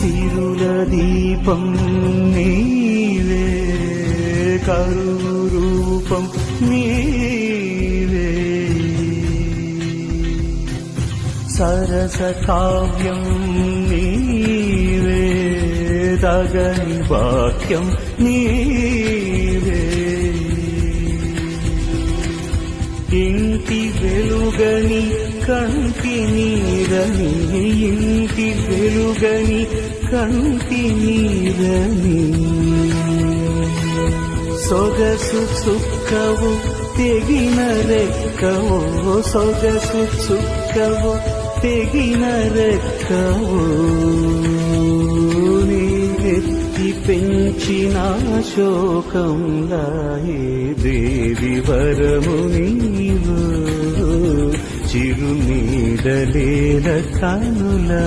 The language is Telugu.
సిరుల దీపం నీవే కరువు రూపం నీవే సరస కావ్యం నీవే తగని వాక్యం నీవే ఇంటి వెలుగని కంటి నీరని ఇంటి వెలుగని కంటి నీరని సొగసు చుక్కవు తెగిన రెక్కవో సొగసు చుక్కవు తెగిన రెక్కవో నీవెత్తి పెంచిన శోకంలా ఏ దేవి వరము నీవు చిరునీడలేల కనులా